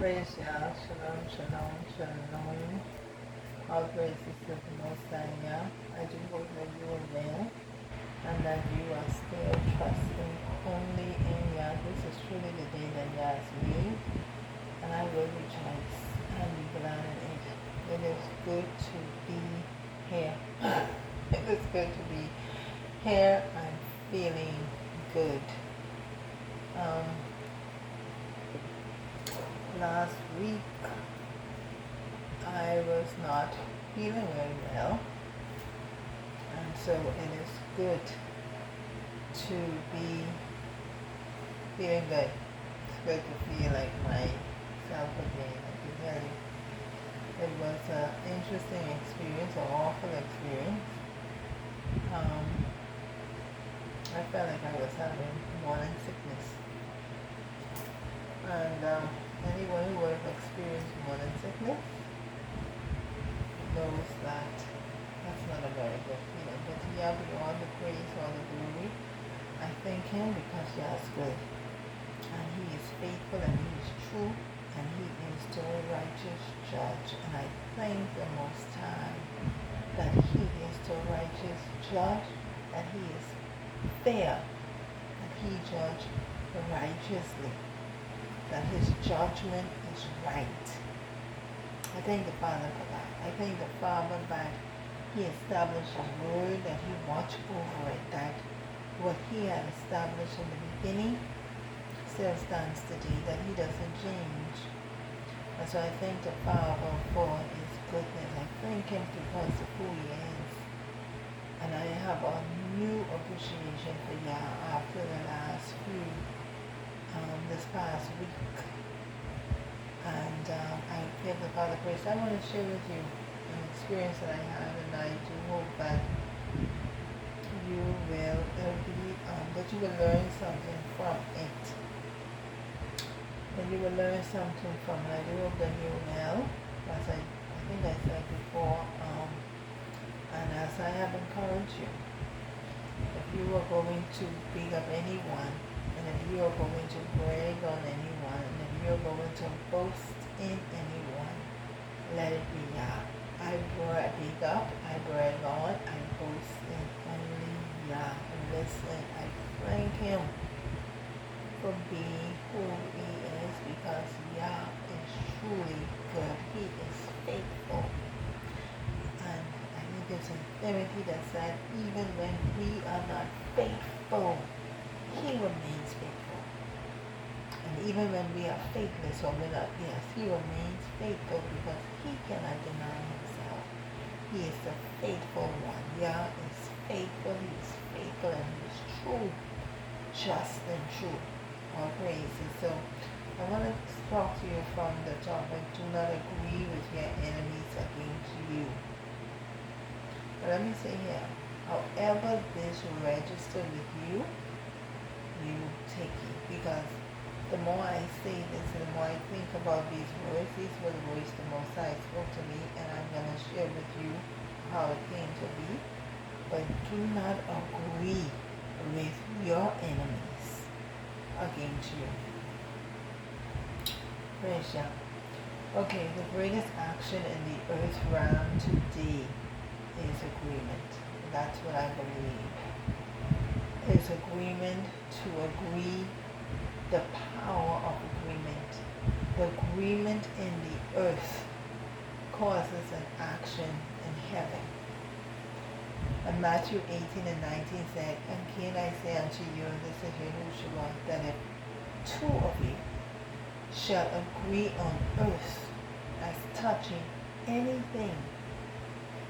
Praise Yah, Shalom, Shalom, Shalom. All praises to the Most High Yah. I do hope that you are well and that you are still trusting only in Yah. This is truly the day that Yah has made, and I will rejoice and be glad in it. It is good to be here. It is good to be here and feeling good. Um, Last week I was not feeling very well, and so it is good to be feeling good. It's good to feel like myself again. I can tell you, it was an interesting experience, an awful experience. I felt like I was having morning sickness, and anyone who would have experienced morning sickness knows that that's not a very good feeling. But Yah be all the praise, all the glory. I thank Him because Yah is good, and He is faithful, and He is true, and He is the righteous judge. And I thank the Most High that He is the righteous judge, that He is fair, that He judges righteously, that His judgment is right. I thank the Father for that. I thank the Father that He established His word, that He watched over it, that what He had established in the beginning still stands today, that He doesn't change. And so I thank the Father for His goodness. I thank Him because of who He is. And I have a new appreciation for Yah after the last few this past week, and I give the Father praise. I want to share with you an experience that I had, and I do hope that you will that you will learn something from it. That you will learn something from it. I do hope that you will, as I think I said before, and as I have encouraged you, if you are going to beat up anyone, and if you are going to brag on anyone, and if you are going to boast in anyone, let it be Yah. I big up, I brag on, I boast in only Yah. And listen, I thank Him for being who He is, because Yah is truly good. He is faithful. And I think there's a Timothy that said, even when we are not faithful, He remains faithful. And even when we are faithless or we're not, yes, He remains faithful because He cannot deny Himself. He is the faithful one. Yah is faithful. He is faithful, and He is true, just and true. All praises. So I want to talk to you from the topic, do not agree with your enemies against you. But let me say here, however this register with you, you take it, because the more I say this, the more I think about these were the words the Most High spoke to me, and I'm going to share with you how it came to be. But do not agree with your enemies against you. Praise Yah. Okay, the greatest action in the earth realm today is agreement. That's what I believe. Is agreement, to agree, the power of agreement. The agreement in the earth causes an action in heaven. And Matthew 18 and 19 said, and again I say unto you, this is Yahushua, that if two of you shall agree on earth as touching anything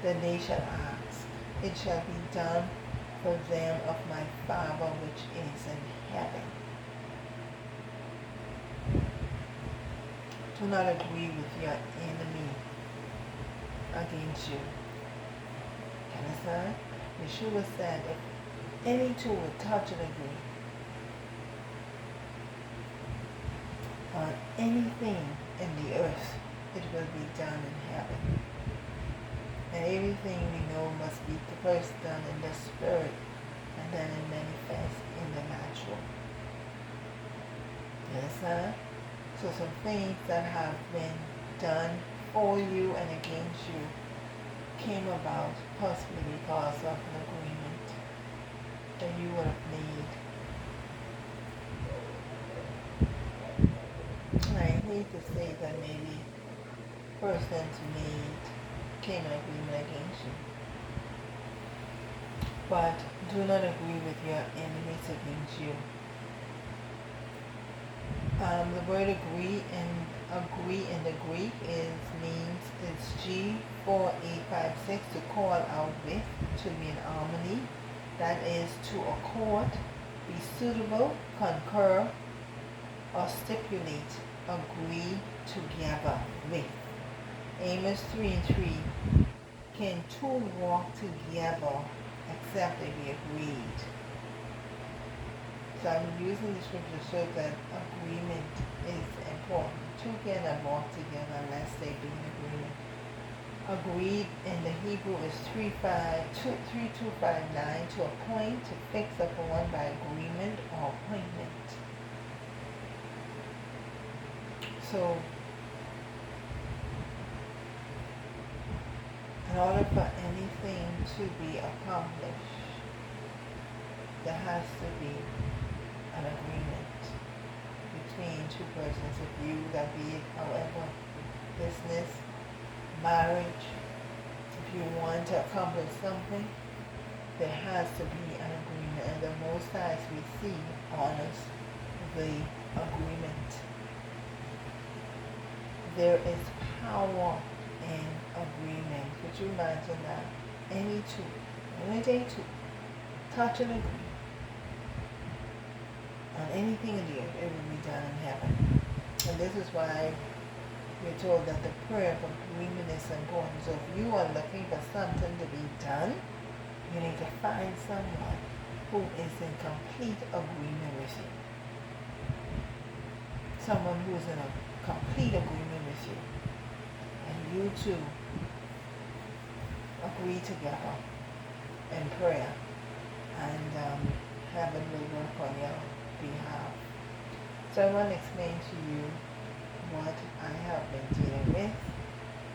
that they shall ask, it shall be done for them of my Father which is in heaven. Do not agree with your enemy against you. Understand? Yeshua said, if any two would touch and agree on anything in the earth, it will be done in heaven. And everything we know must be first done in the spirit, and then it manifests in the natural. Yes, sir? So some things that have been done for you and against you came about possibly because of an agreement that you would have made. And I hate to say that maybe persons came an agreement against you. But do not agree with your enemies against you. The word agree in the Greek means it's G4856, to call out with, to be in harmony. That is to accord, be suitable, concur, or stipulate, agree together with. Amos 3:3, can two walk together except they be agreed? So I'm using the scripture to show that agreement is important. Two cannot walk together unless they be in agreement. Agreed in the Hebrew is 3259, to appoint, to fix upon by agreement or appointment. So in order for anything to be accomplished, there has to be an agreement between two persons of you, that be it however, business, marriage. If you want to accomplish something, there has to be an agreement, and the Most High, as we see, honors the agreement. There is power in agreement. Could you imagine that? Any day two, touch and agree on anything in the earth, it will be done in heaven. And this is why we're told that the prayer of agreement is important. So if you are looking for something to be done, you need to find someone who is in complete agreement with you. Someone who is in a complete agreement with you. And you two agree together in prayer, and heaven will work on your behalf. So I want to explain to you what I have been dealing with.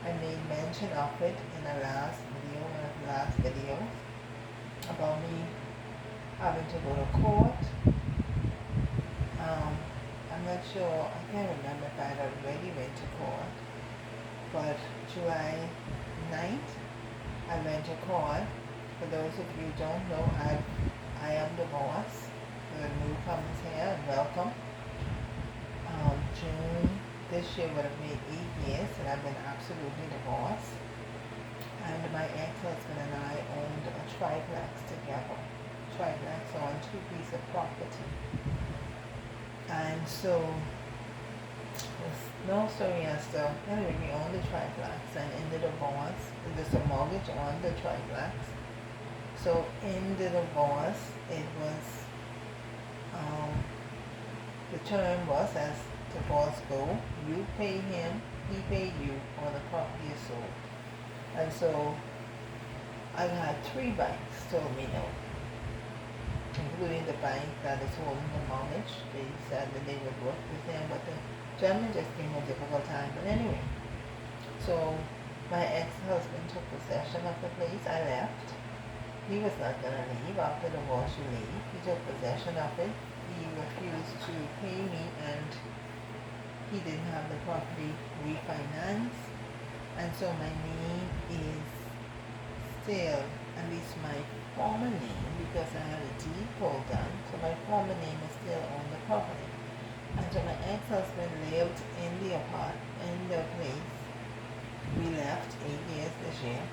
I made mention of it in the last video, one of the last videos, about me having to go to court. I'm not sure, I can't remember if I had already went to court, but July 9th, I went to court. For those of you who don't know, I am the boss. For the newcomers here, welcome. June this year would have made 8 years that I've been absolutely divorced. And my ex-husband and I owned a triplex together. Triplex on 2 pieces of property. And so, no story as to, anyway, we owned the triplex, and in the divorce, there's a mortgage on the triplex. So in the divorce, it was, the term was, as divorce go, you pay him, he paid you, or the property is sold. And so I had 3 banks told me no, including the bank that is holding the mortgage. They said that they would work with them, but the gentleman just gave me a difficult time. But anyway, so my ex-husband took possession of the place. I left. He was not going to leave. After the divorce, you leave. He took possession of it. He refused to pay me, and he didn't have the property refinanced. And so my name is still, at least my former name, because I had a deed poll done, so my former name is still on the property. And so my ex-husband lived in the place. We left 8 years this year.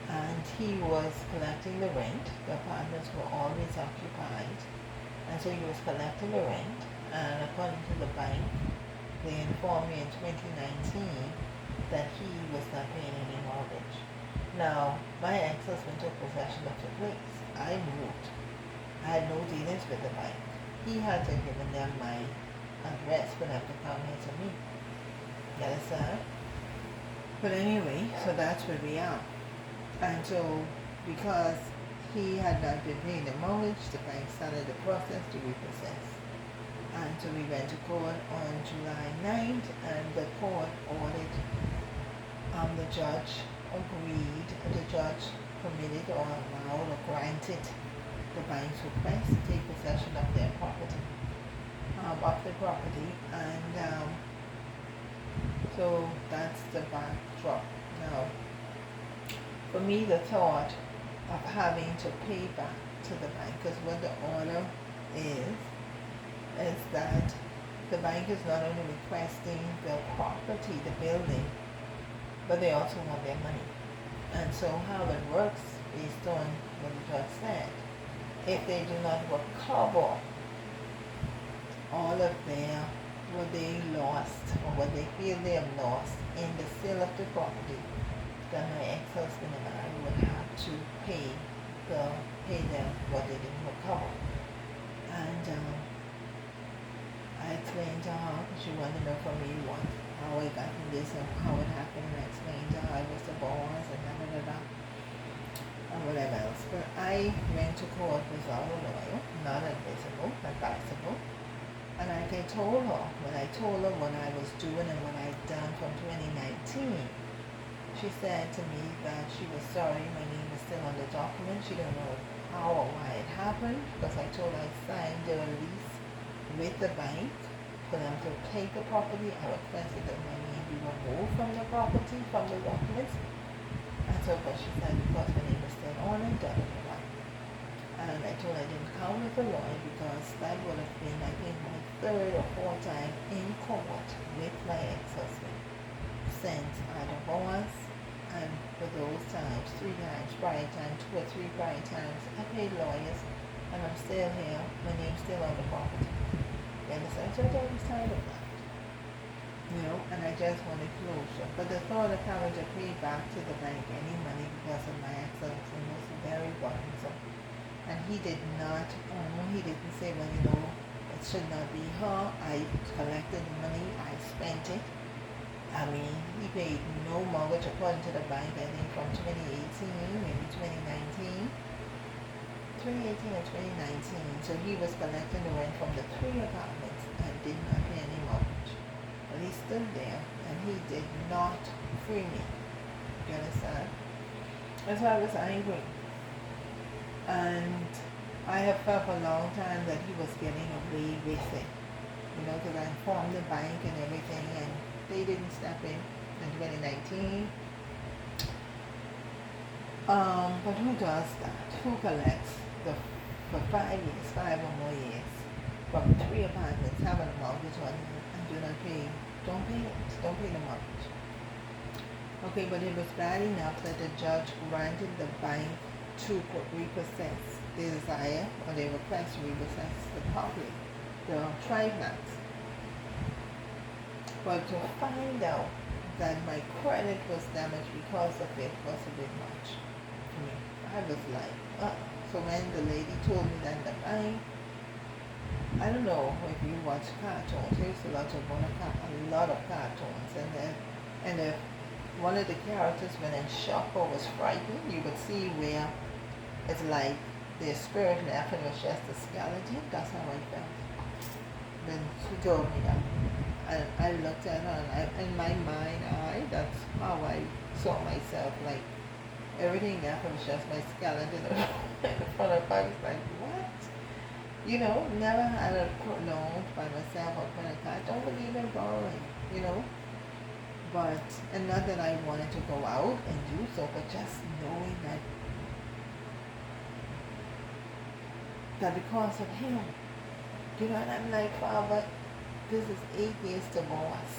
And he was collecting the rent. The apartments were always occupied. And so he was collecting the rent. And according to the bank, they informed me in 2019 that he was not paying any mortgage. Now, my ex-husband took possession of the place. I moved. I had no dealings with the bank. He had to give them my address for them to come here to me. You understand? But anyway, so that's where we are. And so, because he had not been paying the mortgage, the bank started the process to repossess. And so we went to court on July 9th, and the court ordered, the judge agreed, the judge permitted or allowed or granted the bank's request to take possession of their property, and so that's the backdrop. Now, for me, the thought of having to pay back to the bank, because what the order is that the bank is not only requesting the property, the building, but they also want their money. And so how it works, based on what the judge said, if they do not recover all of what they lost or what they feel they have lost in the sale of the property, then my ex-husband and I would have to pay them what they didn't recover. And I explained to her, because she wanted to know from me how I got in this and how it happened, and I explained to her I was the boss and and whatever else. But I went to court without a lawyer, not advisable. And like I told her, when I told her what I was doing and what I'd done from 2019, she said to me that she was sorry my name was still on the document. She didn't know how or why it happened, because I told her I signed the lease with the bank for them to take the property. I requested that my name be removed from the property, from the documents. And so, but she said because my name was still on it, and I told her I didn't count with a lawyer, because that would have been, I think, my third or fourth time in court with my ex-husband since I divorced. And for those times, 3 times, prior time, 2 or 3 prior times, I paid lawyers, and I'm still here. My name's still on the property. You understand? So I was tired of that. And I just wanted closure. But the thought of having to pay back to the bank any money because of my ex-husband was very burdensome. And he did not, he didn't say, well, it should not be her. I collected the money, I spent it. I mean, he paid no mortgage according to the bank, I think from 2018, maybe 2019. 2018 and 2019. So he was collecting the rent from the 3 apartments and did not pay any mortgage. But he stood there and he did not free me. You understand? And so I was angry. And I have felt for a long time that he was getting away with it. Because I informed the bank and everything, and they didn't step in 2019. But who does that? Who collects for 5 years, 5 or more years, from 3 apartments, having a mortgage on it, and do not pay? Don't pay it. Don't pay the mortgage. Okay, but it was bad enough that the judge granted the bank to repossess their desire or their request to repossess the property, the triplex. But to find out that my credit was damaged because of it was a bit much for me. I was like, So when the lady told me that the bank, I don't know if you watch cartoons, there's a lot of cartoons, and if one of the characters went in shock or was frightened, you would see where it's like their spirit left and it was just a skeleton. That's how I felt. Then she told me that. And I looked at her, and in my mind eye, that's how I saw myself. Like, everything left was just my skeleton in front of her. I was like, what? Never had a loan by myself or credit card. Don't believe in borrowing, But, and not that I wanted to go out and do so, but just knowing that because of him, and I'm like, Father, this is 8 years divorce.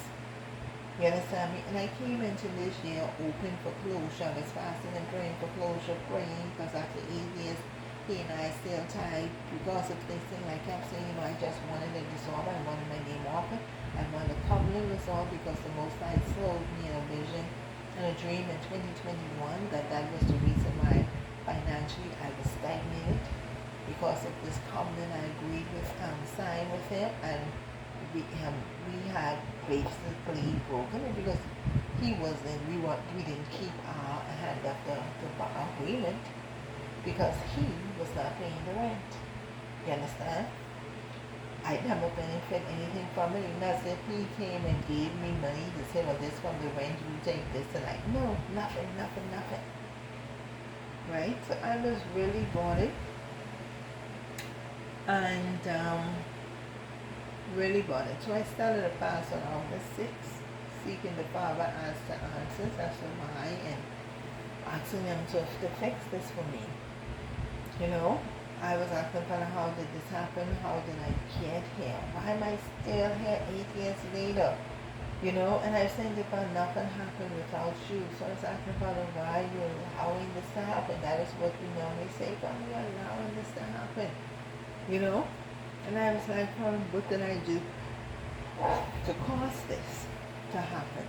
You understand me? And I came into this year open for closure. I was fasting and praying for closure, because after 8 years, he and I still tied because of this thing. I kept saying, I just wanted it dissolved. I wanted my name off it. I wanted the covenant resolved, because the Most High showed me a vision and a dream in 2021 that was the reason why financially I was stagnated. Because of this covenant I agreed with, signed with him, and we had basically broken it because we didn't keep our hand of the agreement, because he was not paying the rent. You understand? I never benefit anything from it. It's not as if he came and gave me money to say, well, this from the rent, you take this, and like, no, nothing, nothing, nothing. Right? So I was really bothered and really bothered. So I started a fast on August 6th, seeking the Father as to answers as to why and asking them to fix this for me. You know, I was asking Father, how did this happen? How did I get here? Why am I still here 8 years later? You know, and I said, if nothing happened without you. So I was asking Father, why are you allowing this to happen? That is what we normally say, God, you're allowing this to happen. You know? And I was like, Father, what did I do to cause this to happen?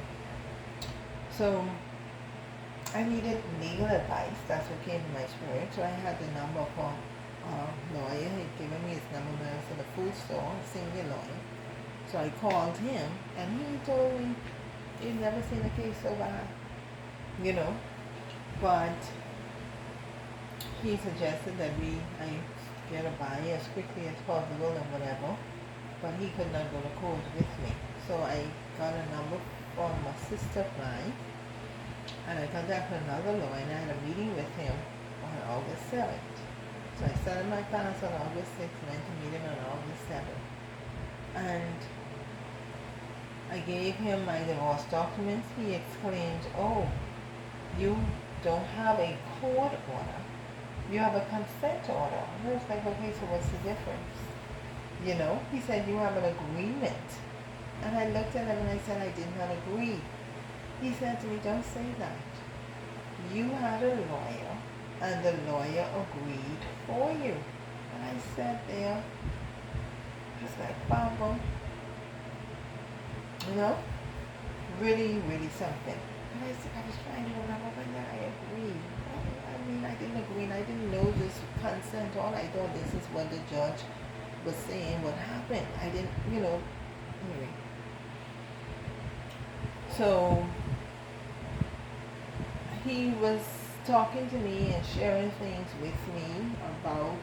So I needed legal advice. That's what came to my spirit. So I had the number for a lawyer. He'd given me his number when I was in the food store, a senior lawyer. So I called him, and he told me he'd never seen a case so bad, you know. But he suggested that I get a buyer as quickly as possible and whatever. But he could not go to court with me. So I got a number from a sister of mine, and I contacted another lawyer, and I had a meeting with him on August 7th. So I started my fast on August 6th, and went to meet him on August 7th. And I gave him my divorce documents. He exclaimed, oh, you don't have a court order. You have a consent order. I was like, okay, so what's the difference? You know, he said, you have an agreement. And I looked at him and I said, I did not agree. He said to me, don't say that. You had a lawyer, and the lawyer agreed for you. And I sat there, just like, Papa, you know, really, really something. And I was trying to remember when I agreed. I mean, I didn't agree, and I didn't know this consent. All I thought this is what the judge was saying what happened. I didn't, you know, anyway. So he was talking to me and sharing things with me about,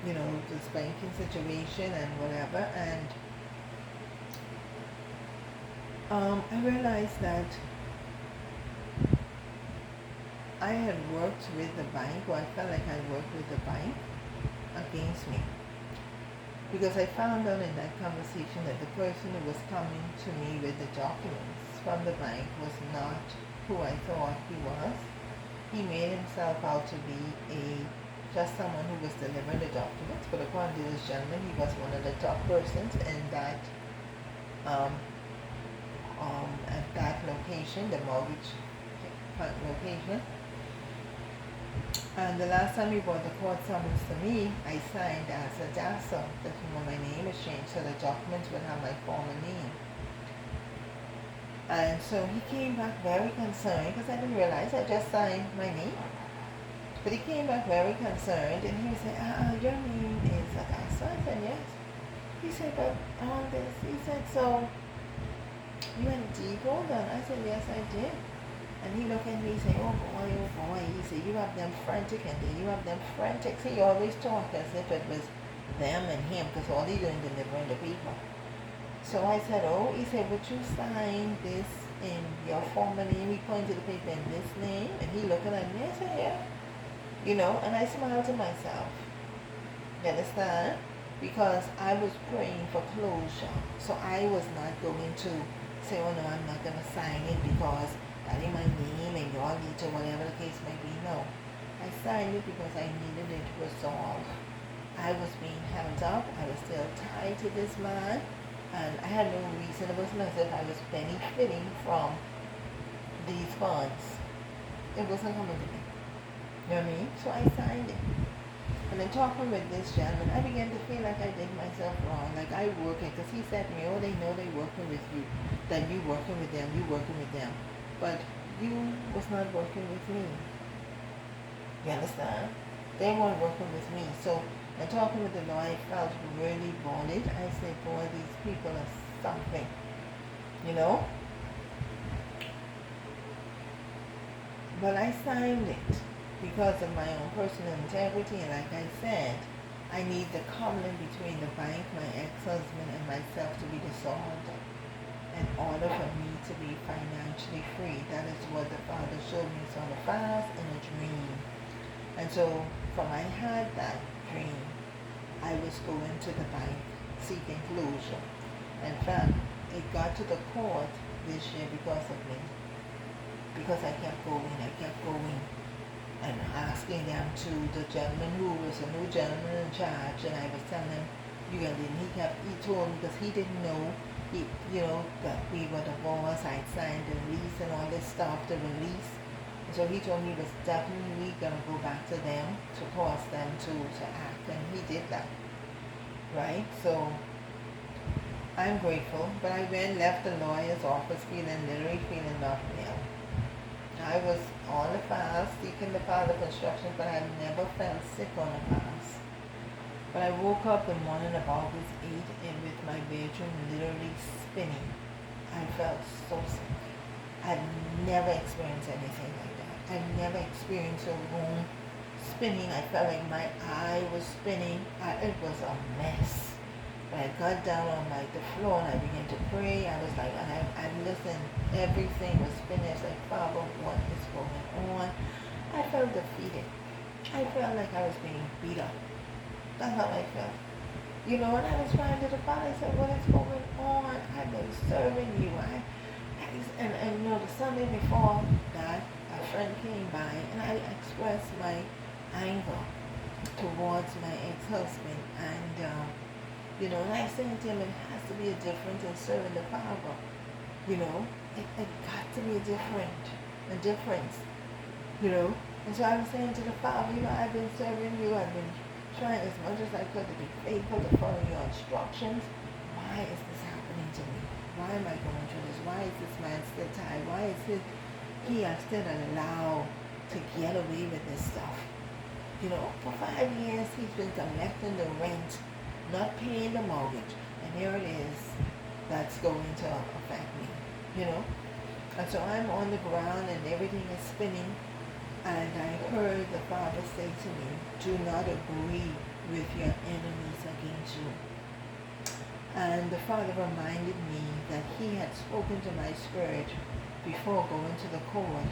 you know, this banking situation and whatever. And I realized that I had worked with the bank, or I felt like I worked with the bank against me. Because I found out in that conversation that the person who was coming to me with the documents from the bank was not who I thought he was. He made himself out to be just someone who was delivering the documents, but according to this gentleman, he was one of the top persons in that at that location, the mortgage location. And the last time he brought the court summons to me, I signed as a DASA. That's when my name is changed, so the documents would have my former name. And so he came back very concerned, because I didn't realize I just signed my name. But he came back very concerned, and he said, your name is Adasa? I said, yes. He said, but on this, he said, so you had a deed hold on? I said, yes, I did. And he looked at me and said, oh boy. He said, you have them frantic, and then you have them frantic. He always talked as if it was them and him, because all he's doing is delivering the people. So I said, oh, he said, would you sign this in your former name? He pointed to the paper in this name, and he looked at me and said, yeah. You know, and I smiled to myself. You understand? Because I was praying for closure. So I was not going to say, oh no, I'm not going to sign it because that ain't my name and y'all need to, whatever the case may be. No. I signed it because I needed it resolved. I was being held up. I was still tied to this man. And I had no reason. It wasn't as if I was benefiting from these funds. It wasn't coming to me. You know what I mean? So I signed it. And then talking with this gentleman, I began to feel like I did myself wrong. Like I working, because he said to me, oh, they know they working with you. That you working with them, you working with them. But you was not working with me. You understand? They weren't working with me. So, and talking with the lawyer, I felt really bothered. I said, boy, these people are something. You know? But I signed it because of my own personal integrity, and like I said, I need the covenant between the bank, my ex-husband, and myself to be dissolved in order for me to be financially free. That is what the Father showed me on the fast in a dream. And so from I had that dream, I was going to the bank seeking closure. In fact, it got to the court this year because of me. Because I kept going and asking them to the gentleman who was a new gentleman in charge, and I was telling him, he told me, because he didn't know, that we were divorced. I'd signed the release and all this stuff, the release. And so he told me he was definitely going to go back to them to force them to act, and he did that. Right? So I'm grateful, but I left the lawyer's office literally feeling knocked down. I was on the fast, seeking the Father's instructions, but I never felt sick on the fast. But I woke up the morning of August 8th and with my bedroom literally spinning. I felt so sick. I'd never experienced anything like that. I'd never experienced a room spinning. I felt like my eye was spinning. It was a mess. When I got down on the floor and I began to pray, I was like, and I listened, everything was finished. Like, Father, what is going on? I felt defeated. I felt like I was being beat up. That's how I felt. And I was crying to the Father. I said, what is going on? I've been serving you. And the Sunday before that, a friend came by and I expressed my anger towards my ex-husband. And I said to him, it has to be a difference in serving the Father. It got to be a difference. And so I was saying to the Father, I've been serving you. I've been trying as much as I could to be faithful, to follow your instructions. Why is this happening to me? Why am I going through this? Why is this man still tied? Why is he still allowed to get away with this stuff? For 5 years he's been collecting the rent, not paying the mortgage, and here it is that's going to affect me, And so I'm on the ground and everything is spinning, and I heard the Father say to me, do not agree with your enemies against you. And the Father reminded me that he had spoken to my spirit before going to the court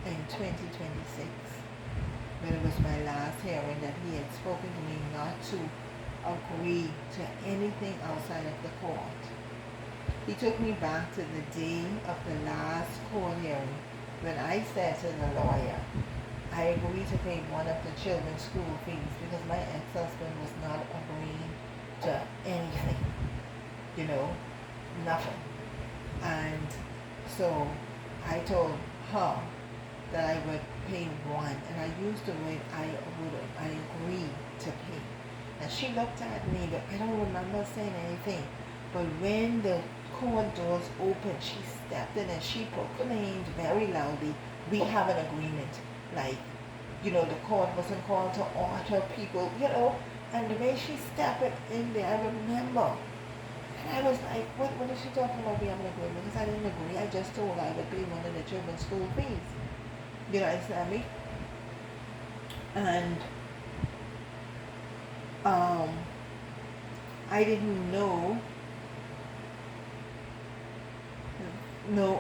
in 2026, when it was my last hearing, that he had spoken to me not to agree to anything outside of the court. He took me back to the day of the last court hearing when I said to the lawyer, I agreed to pay one of the children's school fees because my ex-husband was not agreeing to anything, nothing. And so I told her that I would pay one, and I used the word I agreed to pay. And she looked at me, but I don't remember saying anything. But when the court doors opened, she stepped in and she proclaimed very loudly, we have an agreement. Like, the court wasn't called to order people, and the way she stepped in there, I remember. And I was like, what is she talking about? We have an agreement? Because I didn't agree. I just told her I would pay one of the children's school fees. You understand me? And I didn't know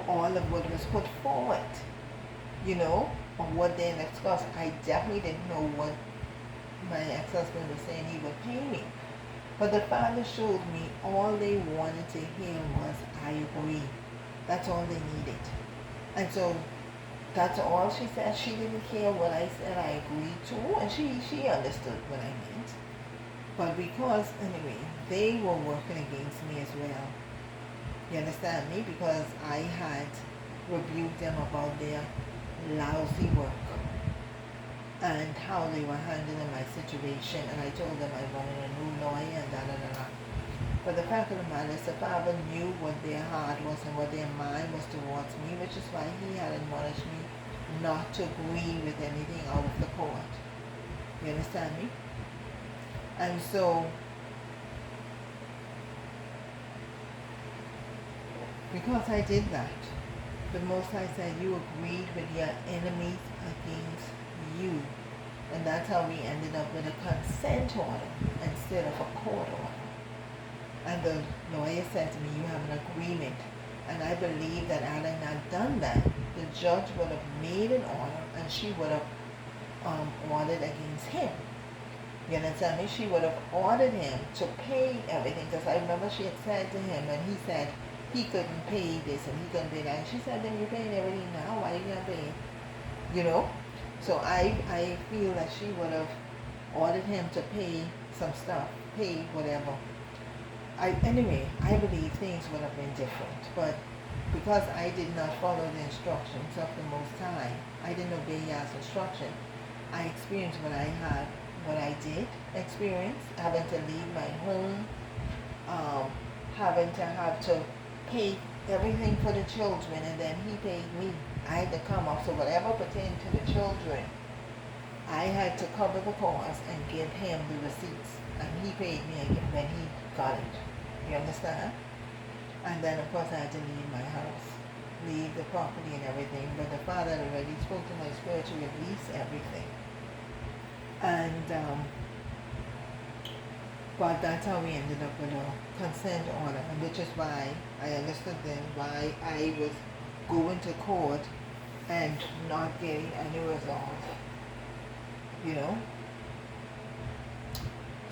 all of what was put forward, or what they discussed. I definitely didn't know what my ex-husband was saying he would pay me. But the Father showed me all they wanted to hear was, I agree. That's all they needed. And so that's all she said. She didn't care what I said I agreed to, and she understood what I meant. But because, anyway, they were working against me as well. You understand me? Because I had rebuked them about their lousy work and how they were handling my situation. And I told them I wanted a new lawyer and da-da-da-da. But the fact of the matter is the Father knew what their heart was and what their mind was towards me, which is why he had admonished me not to agree with anything out of the court. You understand me? And so, because I did that, the Most High said, you agreed with your enemies against you. And that's how we ended up with a consent order instead of a court order. And the lawyer said to me, you have an agreement. And I believe that had I not done that, the judge would have made an order and she would have ordered against him. You understand me? She would have ordered him to pay everything. Because I remember she had said to him, and he said he couldn't pay this and he couldn't pay that. And she said, then you're paying everything now. Why are you not paying? You know? So I feel that she would have ordered him to pay some stuff, pay whatever. Anyway, I believe things would have been different. But because I did not follow the instructions of the Most High, I didn't obey Yah's instruction, I experienced what I did experience, having to leave my home, having to have to pay everything for the children, and then he paid me. I had to come up, so whatever pertained to the children, I had to cover the cost and give him the receipts, and he paid me again when he got it. You understand? And then of course I had to leave my house, leave the property and everything, but the Father had already spoke to my spirit to release everything. And but that's how we ended up with a consent order, which is why I understood then why I was going to court and not getting any result. You know?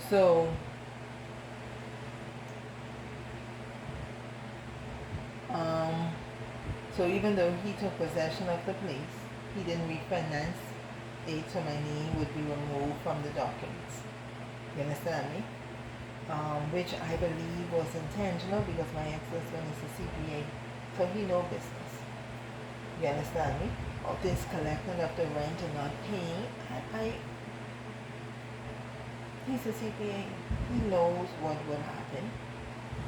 So even though he took possession of the place, he didn't refinance it, so my name would be removed from the documents. You understand me? Which I believe was intentional because my ex-husband is a CPA, so he knows business. You understand me? All this collecting of the rent and not paying, he's a CPA. He knows what would happen.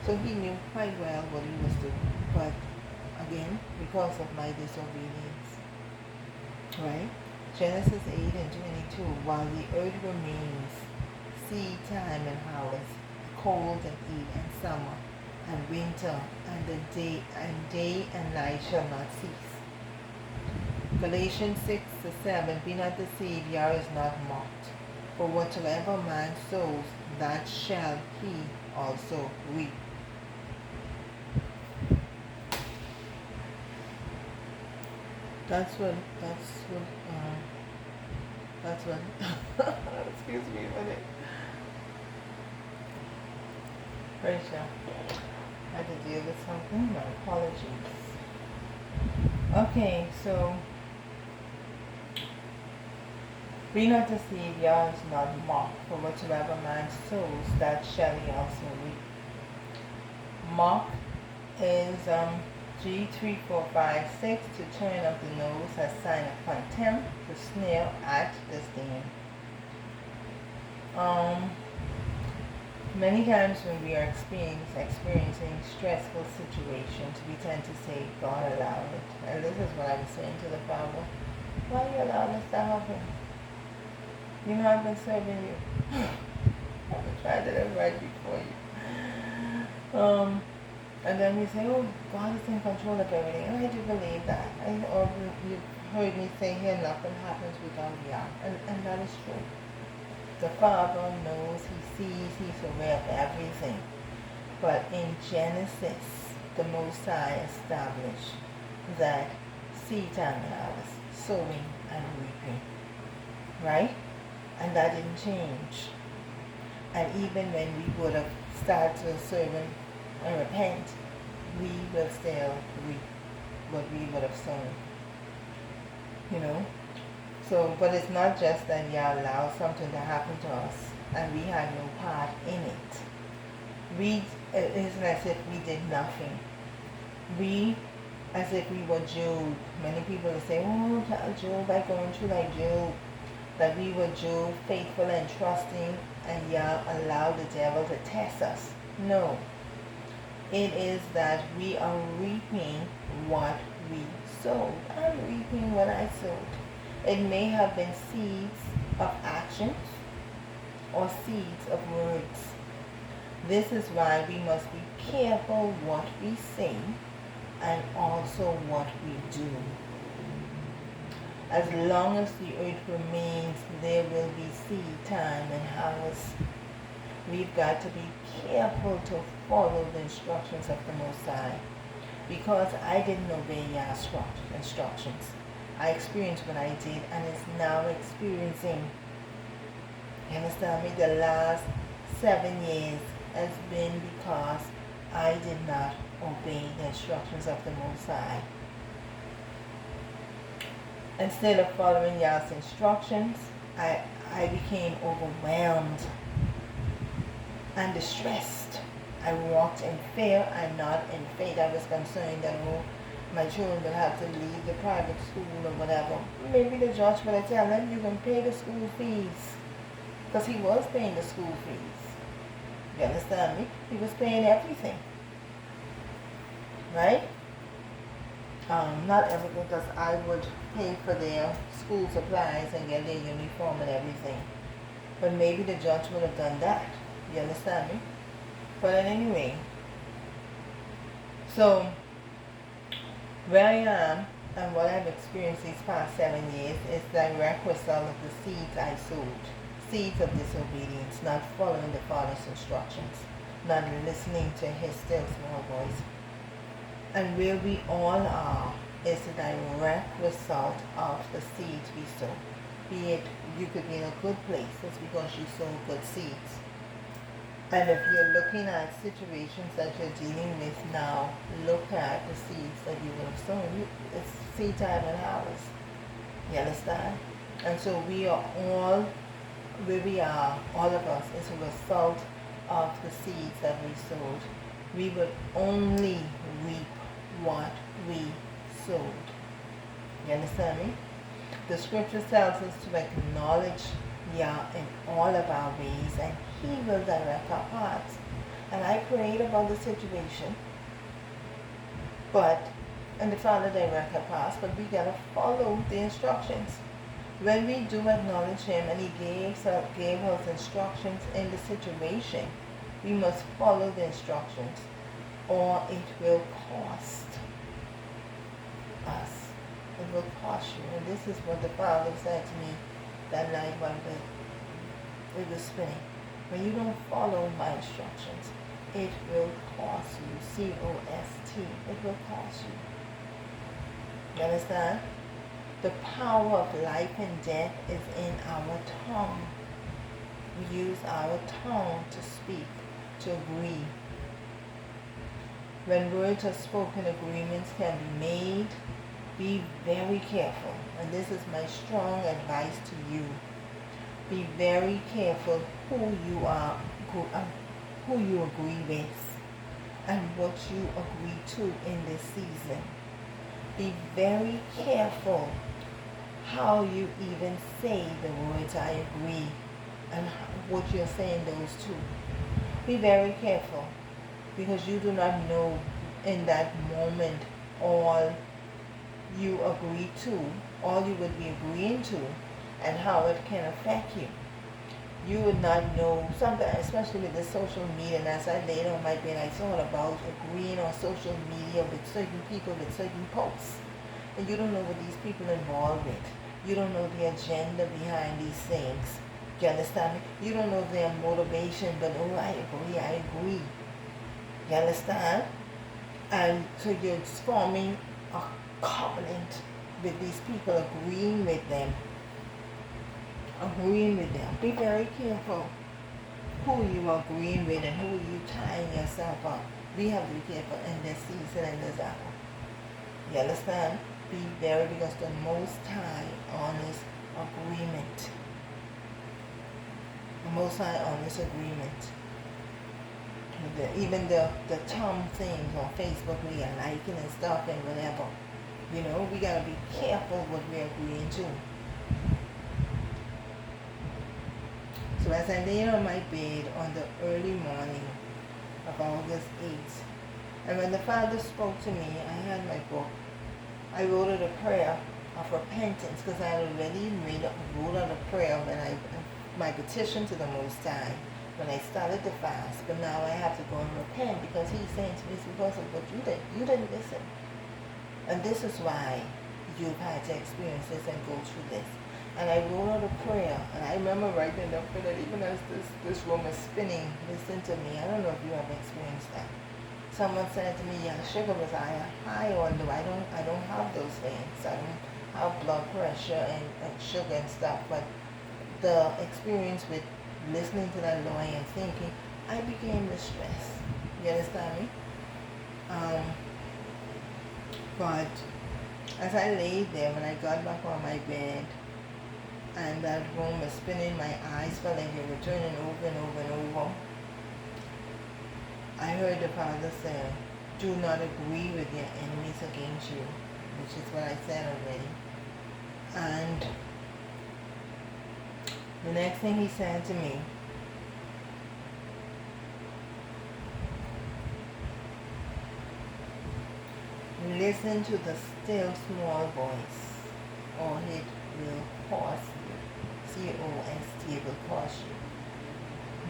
So he knew quite well what he was doing. But again, because of my disobedience. Right? Genesis 8 and 22, while the earth remains, seed time and harvest, cold and heat and summer and winter, and the day and night shall not cease. Galatians 6-7, be not deceived, Yah is not mocked. For whatsoever man sows, that shall he also reap. That's what, excuse me a minute. Rachel, I had to deal with something, my apologies. Okay, so, be not deceived, Yah is not mocked, for whatsoever man sows, that shall he also reap. Mock is, G3456, to turn up the nose, a sign of contempt, to sneer at, disdain. Many times when we are experiencing stressful situations, we tend to say, God allowed it. And this is what I was saying to the Father. Why you allow this to happen? You know I've been serving you. I've been trying to live right before you. And then we say, oh, God is in control of everything. And I do believe that. Or you've heard me say here, nothing happens without Yah. And that is true. The Father knows, He sees, He's aware of everything. But in Genesis, the Most High established that seed time and harvest, sowing and reaping. Right? And that didn't change. And even when we would have started to serve and repent, we will still reap what we would have sown. You know? So, but it's not just that Yah allows something to happen to us and we had no part in it. It isn't as if we did nothing. We, as if we were Job. Many people will say, oh, tell Job by going through like Job. That we were Job, faithful and trusting, and Yah allowed the devil to test us. No. It is that we are reaping what we sowed. I'm reaping what I sowed. It may have been seeds of actions or seeds of words. This is why we must be careful what we say and also what we do. As long as the earth remains, there will be seed time and harvest. We've got to be careful to follow the instructions of the Most High. Because I didn't obey Yah's instructions, I experienced what I did and is now experiencing. You understand me? The last 7 years has been because I did not obey the instructions of the Most High. Instead of following Yah's instructions, I became overwhelmed and distressed. I walked in fear and not in faith. I was concerned that, oh, my children will have to leave the private school or whatever. Maybe the judge will tell them you can pay the school fees. Because he was paying the school fees. You understand me? He was paying everything. Right? Not everything, because I would pay for their school supplies and get their uniform and everything. But maybe the judge would have done that. You understand me? But anyway, so where I am and what I've experienced these past 7 years is direct result of the seeds I sowed. Seeds of disobedience, not following the Father's instructions, not listening to his still small voice. And where we all are is a direct result of the seeds we sow. Be it you could be in a good place, it's because you sow good seeds. And if you're looking at situations that you're dealing with now, look at the seeds that you would have sown. It's seed time and harvest. You understand? And so we are all, where we are, all of us, is a result of the seeds that we sowed. We will only reap what we sowed. You understand me? The scripture tells us to acknowledge Yah in all of our ways, and he will direct our paths. And I prayed about the situation, and the Father direct our paths, but we gotta follow the instructions. When we do acknowledge him and he gave us instructions in the situation, we must follow the instructions, or it will cost us. It will cost you. And this is what the Father said to me that night while it was spinning. When you don't follow my instructions, it will cost you. C-O-S-T. It will cost you. You understand? The power of life and death is in our tongue. We use our tongue to speak, to agree. When words are spoken, agreements can be made. Be very careful, and this is my strong advice to you. Be very careful who you agree with, and what you agree to in this season. Be very careful how you even say the words "I agree" and what you're saying those two. Be very careful, because you do not know in that moment all you agree to, all you would be agreeing to, and how it can affect you. You would not know something, especially with the social media. And as I laid on my bed, I thought about agreeing on social media with certain people, with certain posts. And you don't know what these people are involved with. You don't know the agenda behind these things. Do you understand me? You don't know their motivation, but oh, I agree. You understand? And so you're forming a covenant with these people, agreeing with them. Be very careful who you are agreeing with and who you tying yourself up. We have to be careful in this season and this hour. You understand? Be very, because the Most High honors agreement. The Most High honors agreement. Even the Tom things on Facebook we are liking and stuff and whatever. You know, we gotta be careful what we're agreeing to. So as I lay on my bed on the early morning of August 8th, and when the Father spoke to me, I had my book. I wrote out a prayer of repentance, because I had already wrote out a prayer when my petition to the Most High when I started the fast. But now I have to go and repent, because he's saying to me, it's because of what you did. You didn't listen. And this is why you've had to experience this and go through this. And I wrote out a prayer, and I remember writing the prayer that even as this room is spinning, listen to me. I don't know if you have experienced that. Someone said to me, yeah, sugar was high, although I don't have those things. I don't have blood pressure and sugar and stuff, but the experience with listening to that lawyer and thinking, I became distressed. You understand me? But as I laid there, when I got back on my bed, and that room was spinning, my eyes felt like they were turning over and over and over. I heard the Father say, do not agree with your enemies against you, which is what I said already. And the next thing he said to me, listen to the still small voice, or it will cost you. C-O-S-T, it will cost you.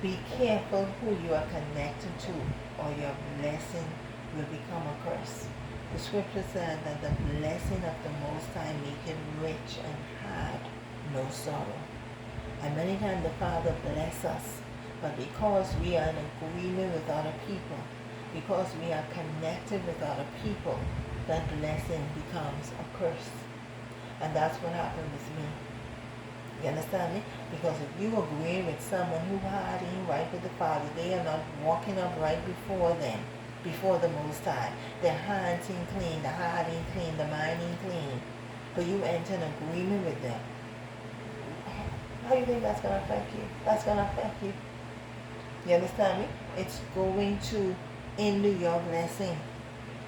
Be careful who you are connected to, or your blessing will become a curse. The scripture said that the blessing of the Most High maketh rich and had no sorrow. And many times the Father bless us, but because we are in agreement with other people, because we are connected with other people, that blessing becomes a curse. And that's what happened with me. You understand me? Because if you agree with someone who had ain't right with the Father, they are not walking up right before them, before the Most High. Their hands ain't clean, the heart ain't clean, the mind ain't clean. But you enter an agreement with them. How do you think that's going to affect you? That's going to affect you. You understand me? It's going to hinder your blessing.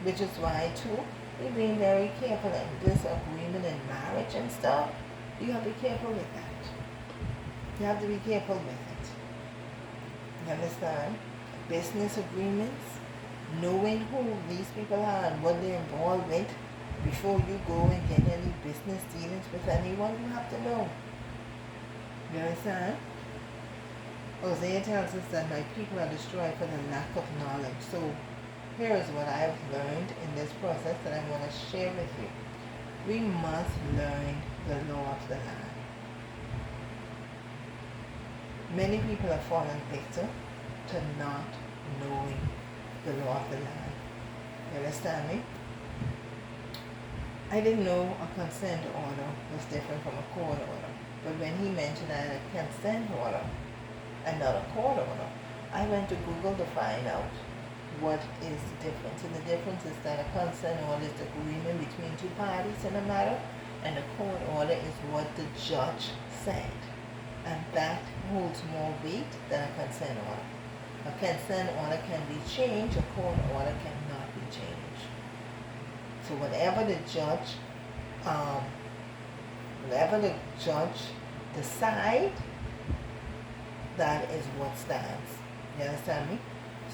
Which is why, too, you're being very careful in this agreement in marriage and stuff. You have to be careful with that. You have to be careful with it. You understand? Business agreements, knowing who these people are and what they're involved with before you go and get any business dealings with anyone, you have to know. You understand? Hosea tells us that my people are destroyed for the lack of knowledge. So here is what I've learned in this process that I want to share with you. We must learn the law of the land. Many people have fallen victim to not knowing the law of the land. You understand me? I didn't know a consent order was different from a court order. But when he mentioned that a consent order and not a court order, I went to Google to find out what is the difference. And the difference is that a consent order is the agreement between two parties in a matter, and a court order is what the judge said. And that holds more weight than a consent order. A consent order can be changed, a court order cannot be changed. So whatever the judge decide, that is what stands. You understand me?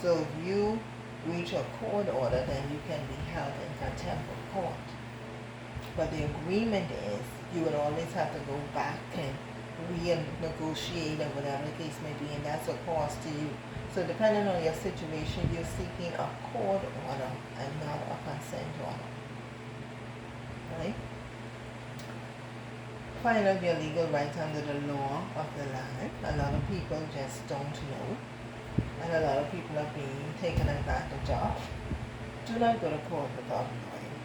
So if you reach a court order, then you can be held in contempt of court. But the agreement is you would always have to go back and renegotiate or whatever the case may be, and that's a cost to you. So depending on your situation, you're seeking a court order and not a consent order. Right? Find out your legal rights under the law of the land. A lot of people just don't know. And a lot of people are being taken advantage of. Do not go to court without a lawyer.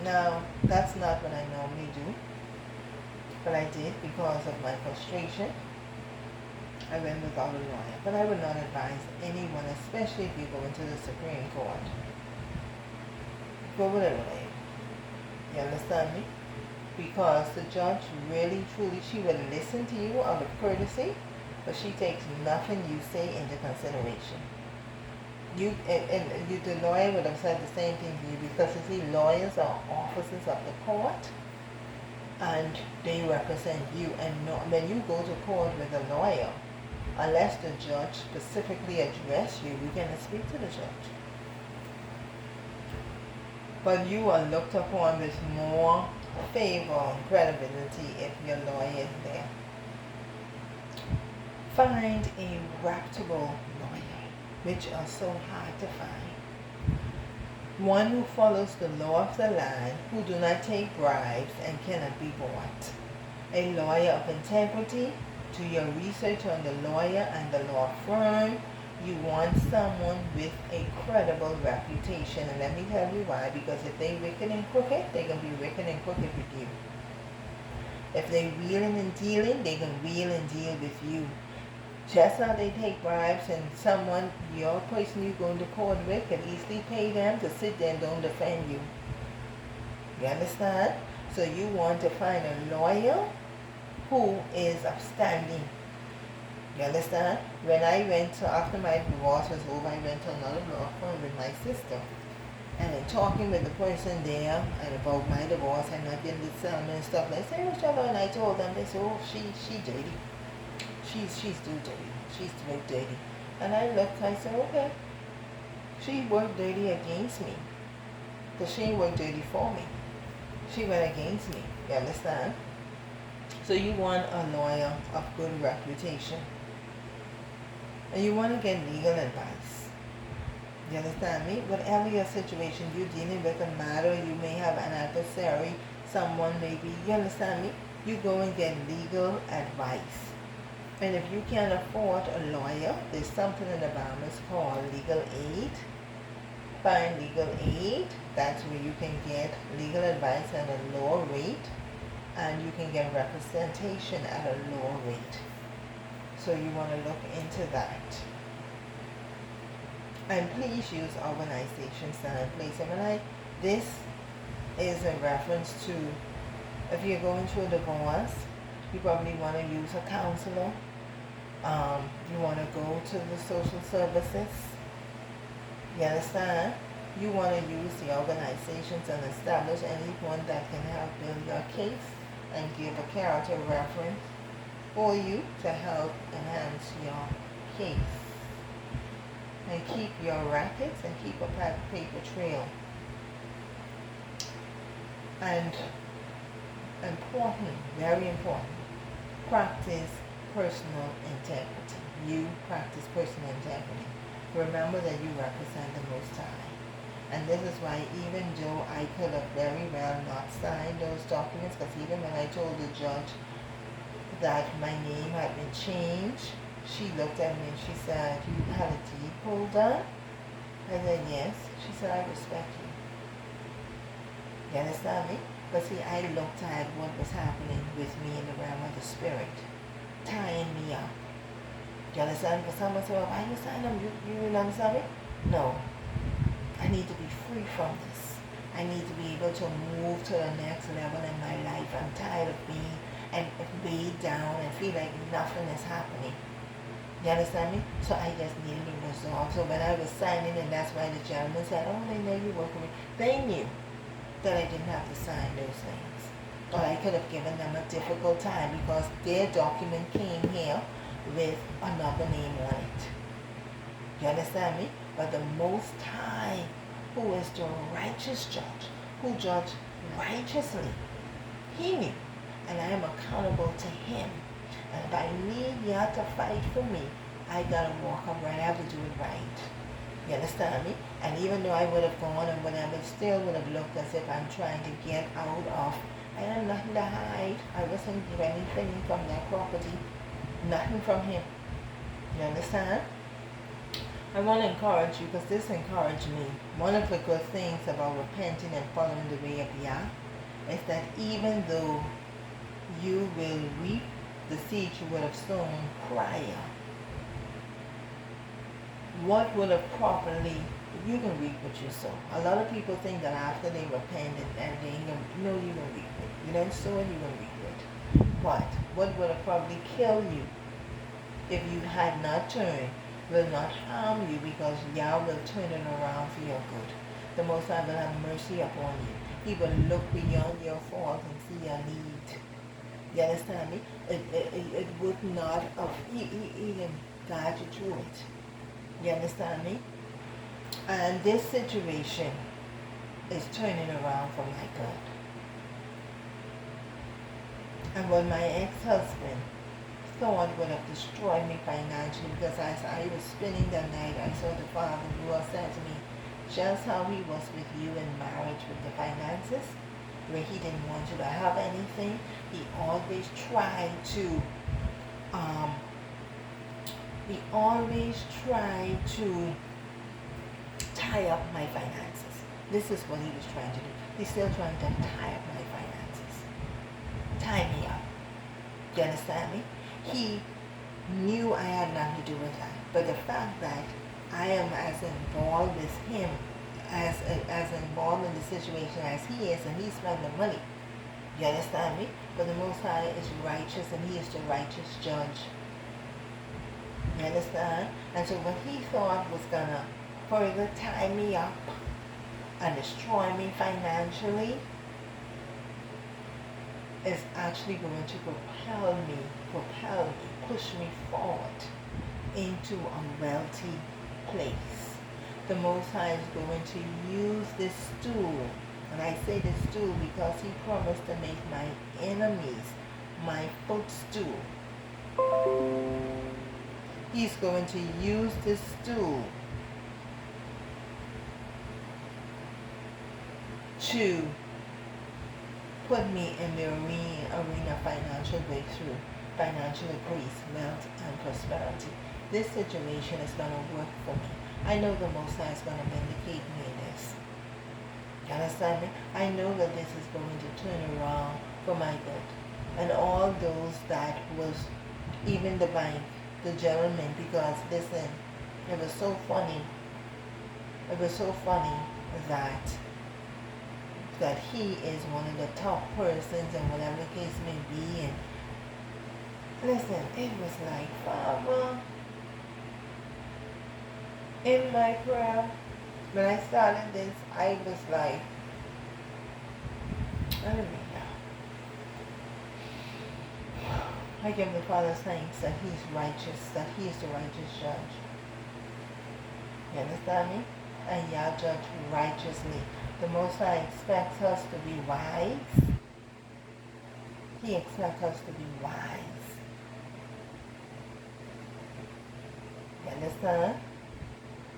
Now, that's not what I normally do. But I did because of my frustration. I went without a lawyer. But I would not advise anyone, especially if you go into the Supreme Court, go with a lawyer. You understand me? Because the judge really, truly, she will listen to you out of courtesy, but she takes nothing you say into consideration. The lawyer would have said the same thing to you, because you see, lawyers are officers of the court, and they represent you. And when you go to court with a lawyer, unless the judge specifically address you, you cannot speak to the judge. But you are looked upon with more favor and credibility if your lawyer is there. Find a reputable lawyer, which are so hard to find. one who follows the law of the land, who do not take bribes and cannot be bought. A lawyer of integrity. Do your research on the lawyer and the law firm. You want someone with a credible reputation. And let me tell you why. Because if they wicked and crooked, they're going to be wicked and crooked with you. If they wheeling and dealing, they can wheel and deal with you. Just how they take bribes, and someone, your person you're going to court with, can easily pay them to sit there and don't defend you. You understand? So you want to find a lawyer who is upstanding. You understand? When I went to, after my divorce was over, I went to another law firm with my sister. And in talking with the person there and about my divorce and not getting the settlement and stuff, they say, whichever, and I told them, they said, oh, she dirty. She's too dirty. She's too dirty. And I looked, I said, okay. She worked dirty against me. Because she ain't worked dirty for me. She went against me. You understand? So you want a lawyer of good reputation. And you want to get legal advice. You understand me? Whatever your situation, you're dealing with a matter, you may have an adversary, someone maybe, you understand me? You go and get legal advice. And if you can't afford a lawyer, there's something in the Bahamas called legal aid. Find legal aid. That's where you can get legal advice at a lower rate. And you can get representation at a lower rate. So you want to look into that. And please use organizations that are in place. This is a reference to, if you're going through a divorce, you probably want to use a counselor. You want to go to the social services. You understand? You want to use the organizations and establish anyone that can help build your case and give a character reference for you to help enhance your case. And keep your records and keep a paper trail. And important, very important, practice personal integrity. You practice personal integrity. Remember that you represent the Most High. And this is why even though I could have very well not signed those documents, because even when I told the judge that my name had been changed, she looked at me and she said, you had a deed pulled down? I said, yes. She said, I respect you. You understand me? But see, I looked at what was happening with me in the realm of the spirit, tying me up. You understand? Because someone said, well, why you sign them? You understand me? No. I need to be free from this. I need to be able to move to the next level in my life. I'm tired of being weighed down and feel like nothing is happening. You understand me? So I just needed to resolve. So when I was signing, and that's why the gentleman said, oh, they know you work with me. They knew that I didn't have to sign those things. Or I could have given them a difficult time because their document came here with another name on it. You understand me? But the Most High, who is the righteous judge, who judged righteously, he knew. And I am accountable to him. And if I need y'all to fight for me, I gotta walk upright. I have to do it right. You understand me? And even though I would have gone and whatever, it still would have looked as if I'm trying to get out of. I had nothing to hide. I wasn't getting anything from that property. Nothing from him. You understand? I want to encourage you, because this encouraged me. One of the good things about repenting and following the way of Yah is that even though you will reap the seed you would have sown prior, what would have properly, you can reap what you sow. A lot of people think that after they repent and they ain't gonna, no, you can reap it. You don't sow it, you can reap it. But what would have probably killed you if you had not turned will not harm you, because Yah will turn it around for your good. The Most High will have mercy upon you. He will look beyond your fault and see your need. You understand me? It would not have, he can guide you through it. You understand me? And this situation is turning around for my good. And what my ex-husband thought would have destroyed me financially, because as I was spending the night, I saw the Father who said to me, just how he was with you in marriage with the finances, where he didn't want you to have anything. He always tried to um, he always tried to tie up my finances. This is what he was trying to do. He's still trying to tie up my finances. Tie me up. You understand me? He knew I had nothing to do with that. But the fact that I am as involved as him, as involved in the situation as he is, and he's spending money. You understand me? But the Most High is righteous, and he is the righteous judge. You understand? And so what he thought was going to further tie me up and destroy me financially is actually going to propel me, push me forward into a wealthy place. The Most High is going to use this stool, and I say this stool because he promised to make my enemies my footstool. He's going to use this stool to put me in the arena of financial breakthrough, financial grace, wealth, and prosperity. This situation is going to work for me. I know the Most High is going to vindicate me in this. You understand me? I know that this is going to turn around for my good. And all those that was, even the bank, the gentleman, because listen, it was so funny. It was so funny that he is one of the top persons and whatever the case may be. And listen, it was like, Father, in my prayer, when I started this, I was like, I don't know. I give the Father thanks that he's righteous, that he is the righteous judge. You understand me? And y'all judge righteously. The Most High expects us to be wise. He expects us to be wise. You understand?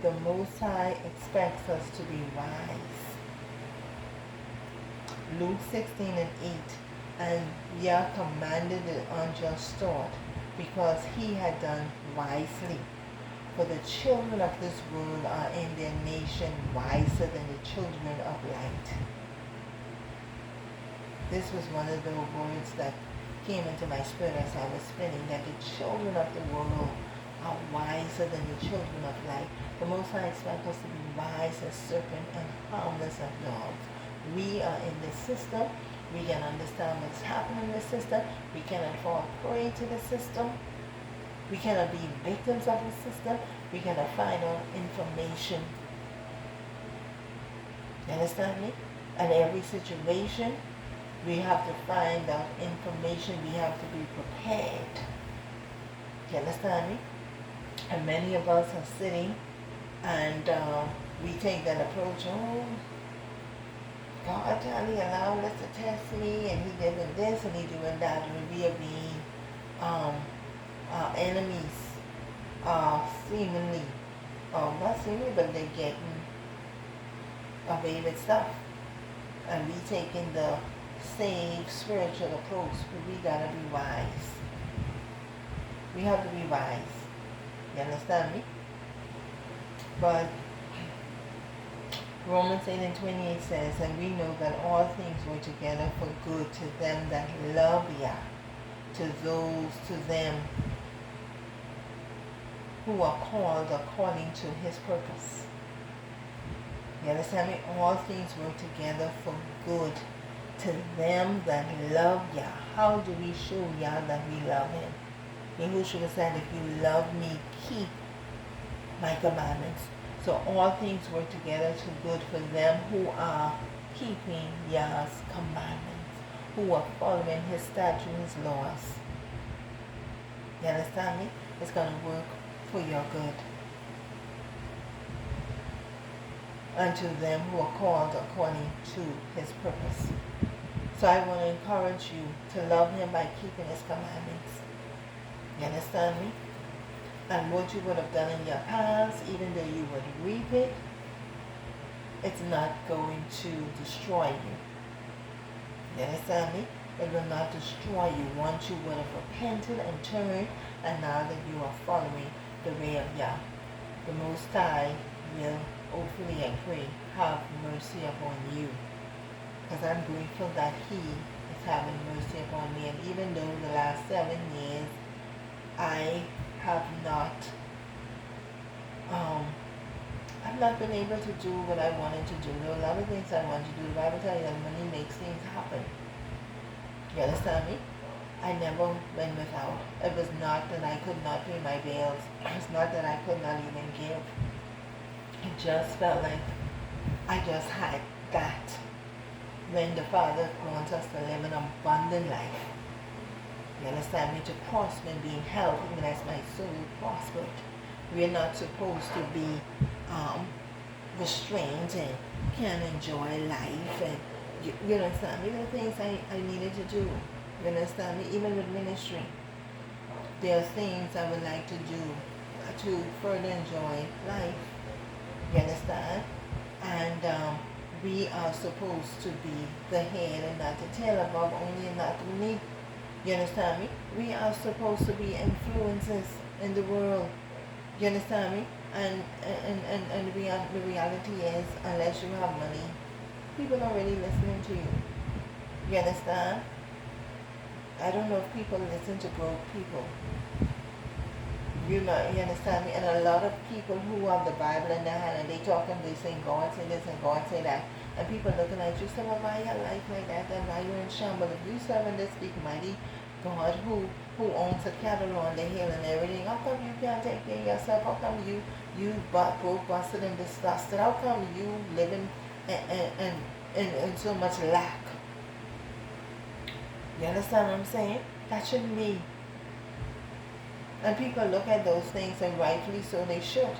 The Most High expects us to be wise. Luke 16 and 8. And Yah commanded the unjust thought, because he had done wisely. For the children of this world are in their nation wiser than the children of light. This was one of the words that came into my spirit as I was spinning, that the children of the world are wiser than the children of light. The Most High expects us to be wise as serpent and harmless as dogs. We are in this system. We can understand what's happening in the system. We cannot fall prey to the system. We cannot be victims of the system. We cannot find out information. You understand me? And every situation, we have to find out information. We have to be prepared. You understand me? And many of us are sitting and we take that approach, oh, God only allowed us to test me, and he doing this and he doing that, and we are being enemies, seemingly, not seemingly, but they're getting away with stuff. And we taking the safe spiritual approach, but we gotta be wise. We have to be wise. You understand me? But Romans 8 and 28 says, and we know that all things work together for good to them that love Yah, to them who are called according to his purpose. You understand me? All things work together for good to them that love Yah. How do we show Yah that we love him? Yahushua said, if you love me, keep my commandments. So all things work together to good for them who are keeping Yah's commandments, who are following his statutes, his laws. You understand me? It's going to work for your good. Unto them who are called according to his purpose. So I want to encourage you to love him by keeping his commandments. You understand me? And what you would have done in your past, even though you would reap it, it's not going to destroy you. You understand me? It will not destroy you once you would have repented and turned, and now that you are following the way of Yah. The Most High will, hopefully I pray, have mercy upon you. Because I'm grateful that He is having mercy upon me. And even though the last 7 years I have not been able to do what I wanted to do. There are a lot of things I want to do. The Bible tells you that money makes things happen. You understand me? I never went without. It was not that I could not pay my bills. It was not that I could not even give. It just felt like I just had that. When the Father wants us to live an abundant life. You understand me? To prosper and being healthy, even as my soul prospered. We're not supposed to be restrained and can't enjoy life. And you understand me? There are things I needed to do. You understand me? Even with ministry. There are things I would like to do to further enjoy life. You understand? And we are supposed to be the head and not the tail, above only and not beneath. You understand me? We are supposed to be influences in the world. You understand me? And the reality is, unless you have money, people are really listening to you. You understand? I don't know if people listen to broke people. You understand me? And a lot of people who have the Bible in their hand and they talk and they say God say this and God say that. And people looking at you say, well, why your life like that? And why you in shambles? If you serving this big mighty God who owns a cattle on the hill and everything, how come you can't take care of yourself? How come you broke, busted, and disgusted? How come you living in so much lack? You understand what I'm saying? That shouldn't be. And people look at those things, and rightfully so they should.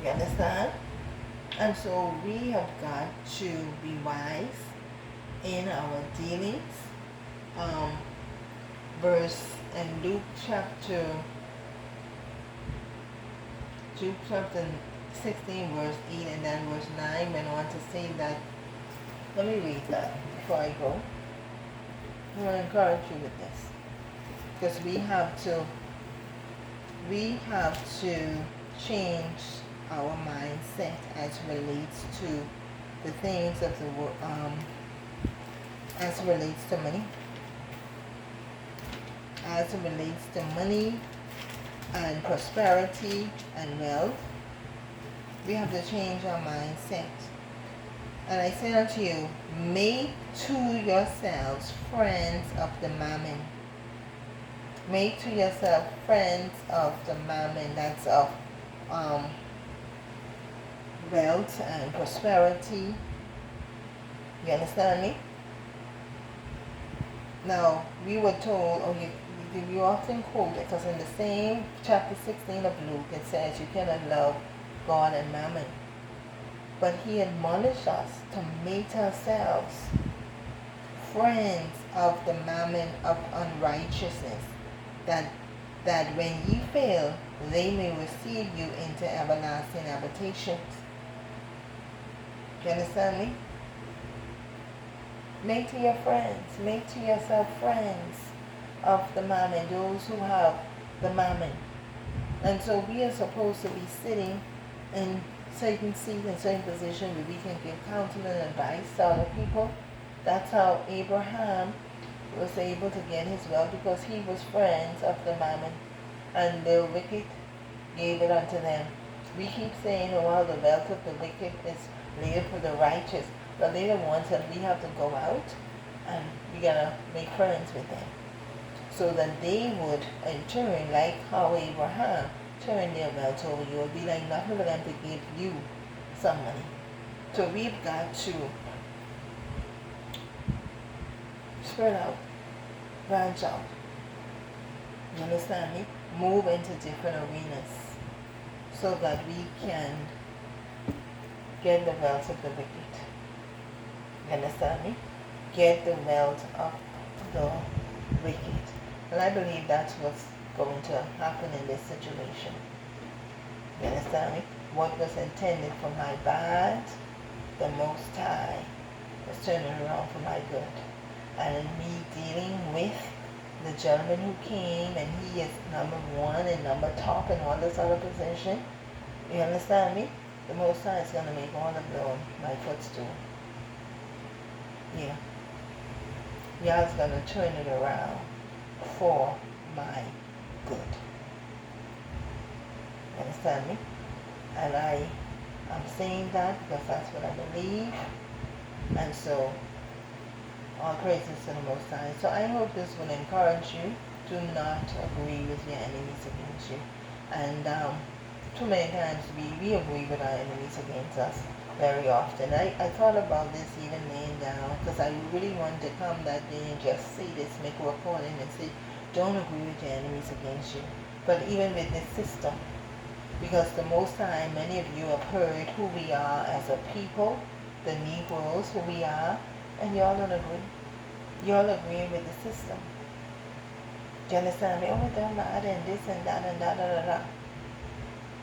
You understand? And so we have got to be wise in our dealings. Verse in Luke chapter 16, verse 8, and then verse 9 went on to say that. Let me read that before I go. I want to encourage you with this, because we have to change our mindset as relates to the things of the world, as relates to money, as it relates to money and prosperity and wealth. We have to change our mindset. And I say unto you, make to yourselves friends of the mammon. Make to yourself friends of the mammon. That's of wealth and prosperity. You understand me? Now, we were told, or you often quote it, because in the same chapter 16 of Luke, it says you cannot love God and mammon. But he admonished us to make ourselves friends of the mammon of unrighteousness, that when ye fail, they may receive you into everlasting habitations. You understand me? Make to yourself friends of the mammon, those who have the mammon. And so we are supposed to be sitting in certain seats and certain positions where we can give counsel and advice to other people. That's how Abraham was able to get his wealth, because he was friends of the mammon, and the wicked gave it unto them. We keep saying, oh, well, the wealth of the wicked is laid for the righteous. But they're the ones that we have to go out and we gotta make friends with them, so that they would in turn, like how Abraham turn their wealth over you. It would be like nothing for them to give you some money. So we've got to spread out, branch out. You understand me? Move into different arenas so that we can get the wealth of the wicked. You understand me? Get the wealth of the wicked. And I believe that's what's going to happen in this situation. You understand me? what was intended for my bad, the Most High was turning around for my good. And me dealing with the gentleman who came, and he is number one and number top in all this other position. You understand me? The Most High is going to make all of them my footstool. Yeah. Y'all's going to turn it around for my good. You understand me? And I'm saying that because that's what I believe. And so, all praises to the Most High. So I hope this will encourage you. Do not agree with your enemies against you. And too many times we agree with our enemies against us very often. I thought about this even laying down because I really wanted to come that day and just say this, make a recording and say, don't agree with your enemies against you. But even with this system, because the Most High, many of you have heard who we are as a people, the Negroes, who we are, and y'all don't agree. Y'all agreeing with the system. Do you understand me? Oh, they're mad and this and that and da da da da.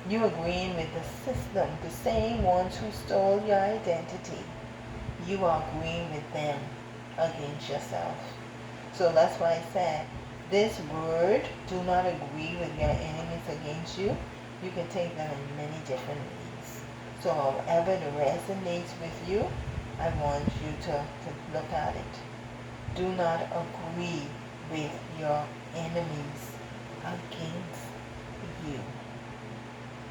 You agreeing with the system, the same ones who stole your identity. You are agreeing with them against yourself. So that's why I said, this word, do not agree with your enemies against you. You can take them in many different ways. So however it resonates with you, I want you to look at it. Do not agree with your enemies against you.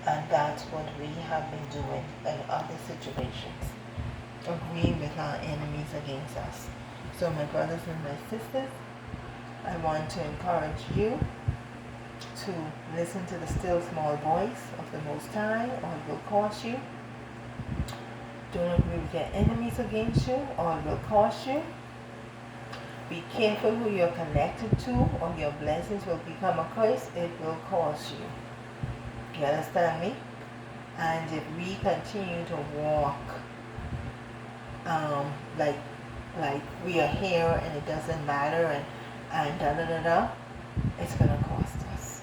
And that's what we have been doing in other situations. Agreeing with our enemies against us. So my brothers and my sisters, I want to encourage you to listen to the still small voice of the Most High, or it will cost you. Don't agree with your enemies against you, or it will cost you. Be careful who you're connected to, or your blessings will become a curse. It will cost you. You understand me? And if we continue to walk like we are here and it doesn't matter and da da da da, it's gonna cost us.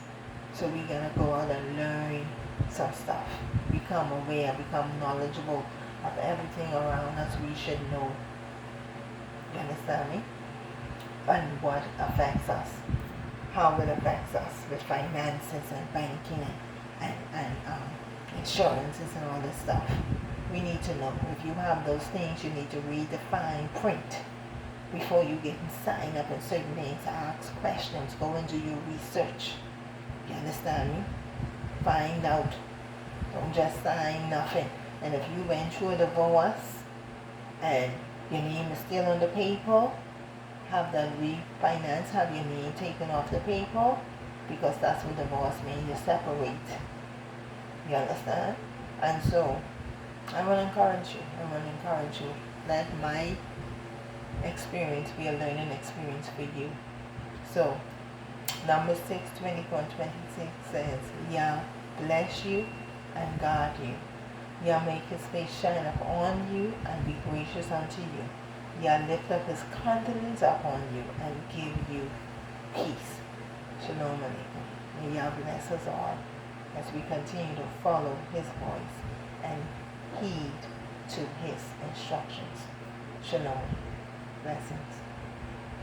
So we're gonna go out and learn some stuff, become aware, become knowledgeable of everything around us we should know. You understand me? And what affects us, how it affects us with finances and banking and insurances and all this stuff. We need to know. If you have those things, you need to read the fine print before you get signed up in certain things. Ask questions. Go and do your research. You understand me? Find out. Don't just sign nothing. And if you went through a divorce and your name is still on the paper, have that refinance, have your name taken off the paper, because that's what divorce means. You separate. You understand? And so, I want to encourage you. Let my experience be a learning experience for you. So, Numbers 6:24-26 says, Yah bless you and guard you. Yah make his face shine upon you and be gracious unto you. Yah lift up his countenance upon you and give you peace. Shalom alaikum. May Yah bless us all as we continue to follow his voice and heed to his instructions. Shalom. Blessings.